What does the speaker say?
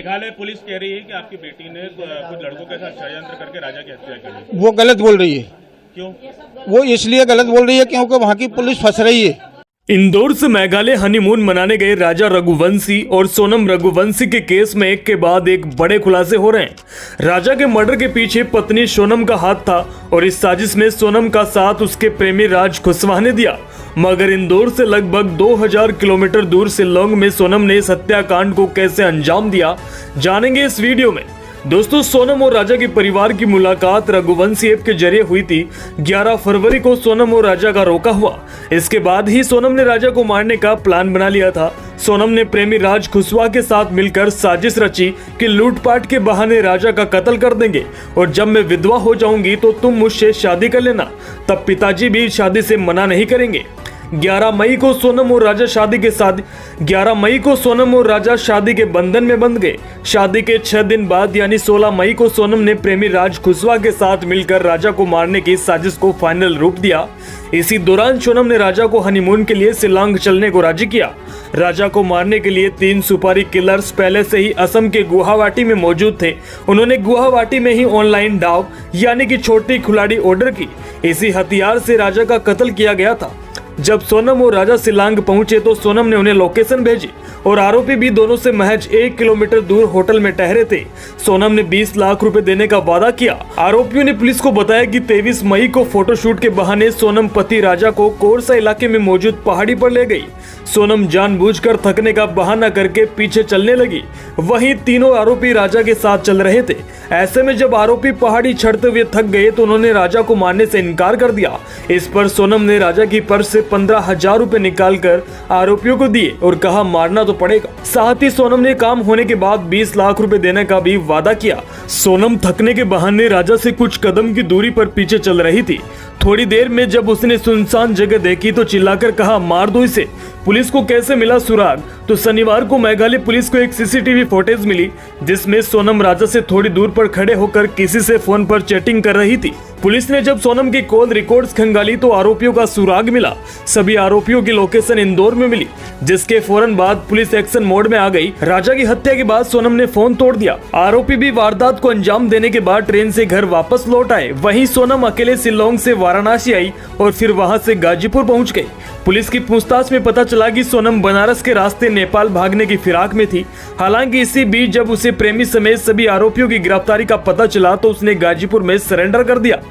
Meghalaya police कह रही है कि आपकी बेटी ने कुछ लड़कों के साथ षड्यंत्र करके राजा की हत्या की। वो गलत बोल रही है। क्यों? वो इसलिए गलत बोल रही है क्योंकि वहाँ की पुलिस फंस रही है। इंदौर से मेघालय हनीमून मनाने गए राजा रघुवंशी और सोनम रघुवंशी के केस में एक के बाद एक बड़े खुलासे हो रहे हैं। राजा के मर्डर के पीछे पत्नी सोनम का हाथ था और इस साजिश में सोनम का साथ उसके प्रेमी राज खुशवाह ने दिया। मगर इंदौर से लगभग 2000 किलोमीटर दूर शिलोंग में सोनम ने इस हत्याकांड को कैसे अंजाम दिया, जानेंगे इस वीडियो में। दोस्तों, सोनम और राजा के परिवार की मुलाकात रघुवंशी ऐप के जरिए हुई थी। 11 फरवरी को सोनम और राजा का रोका हुआ। इसके बाद ही सोनम ने राजा को मारने का प्लान बना लिया था। सोनम ने प्रेमी राज खुशवाह के साथ मिलकर साजिश रची कि लूटपाट के बहाने राजा का कत्ल कर देंगे और जब मैं विधवा हो जाऊंगी तो तुम मुझसे शादी कर लेना। तब पिताजी भी शादी से मना नहीं करेंगे। 11 मई को सोनम और राजा शादी के बंधन में बंध गए। शादी के 6 दिन बाद यानी 16 मई को सोनम ने प्रेमी राज खुशवाह के साथ मिलकर राजा को मारने की साजिश को फाइनल रूप दिया। इसी दौरान सोनम ने राजा को हनीमून के लिए शिलांग चलने को राजी किया। राजा को मारने के लिए 3 सुपारी किलर्स पहले से ही असम के गुवाहाटी में मौजूद थे। उन्होंने गुवाहाटी में ही ऑनलाइन डाव यानी कि छोटी खिलाड़ी ऑर्डर की। इसी हथियार से राजा का कत्ल किया गया था। जब सोनम और राजा शिलांग पहुंचे तो सोनम ने उन्हें लोकेशन भेजी और आरोपी भी दोनों से महज 1 किलोमीटर दूर होटल में ठहरे थे। सोनम ने 20 लाख रुपए देने का वादा किया। आरोपियों ने पुलिस को बताया कि 23 मई को फोटोशूट के बहाने सोनम पति राजा को कोरसा इलाके में मौजूद पहाड़ी पर ले गई। सोनम जानबूझकर थकने का बहाना करके पीछे चलने लगी। वहीं तीनों आरोपी राजा के साथ चल रहे थे। ऐसे में जब आरोपी पहाड़ी चढ़ते हुए थक गए तो उन्होंने राजा को मारने से इनकार कर दिया। इस पर सोनम ने राजा की पर्स से 15,000 रुपए निकालकर आरोपियों को दिए और कहा मारना तो पड़ेगा। साथ ही सोनम ने काम होने के बाद 20 लाख रुपए देने का भी वादा किया। सोनम थकने के बहाने राजा से कुछ कदम की दूरी पर पीछे चल रही थी। थोड़ी देर में जब उसने सुनसान जगह देखी तो चिल्लाकर कहा मार दो इसे। पुलिस को कैसे मिला सुराग? तो शनिवार को मेघालय पुलिस को एक सीसीटीवी फुटेज मिली जिसमें सोनम राजा से थोड़ी दूर पर खड़े होकर किसी से फोन पर चैटिंग कर रही थी। पुलिस ने जब सोनम की कॉल रिकॉर्ड्स खंगाली तो आरोपियों का सुराग मिला। सभी आरोपियों की लोकेशन इंदौर में मिली, जिसके फौरन बाद पुलिस एक्शन मोड में आ गई। राजा की हत्या के बाद सोनम ने फोन तोड़ दिया। आरोपी भी वारदात को अंजाम देने के बाद ट्रेन से घर वापस लौट आए। वहीं सोनम अकेले शिलोंग से वाराणसी आई और फिर वहां से गाजीपुर पहुंच गई। पुलिस की पूछताछ में पता चला कि सोनम बनारस के रास्ते नेपाल भागने की फिराक में थी। हालांकि इसी बीच जब उसे प्रेमी समेत सभी आरोपियों की गिरफ्तारी का पता चला तो उसने गाजीपुर में सरेंडर कर दिया।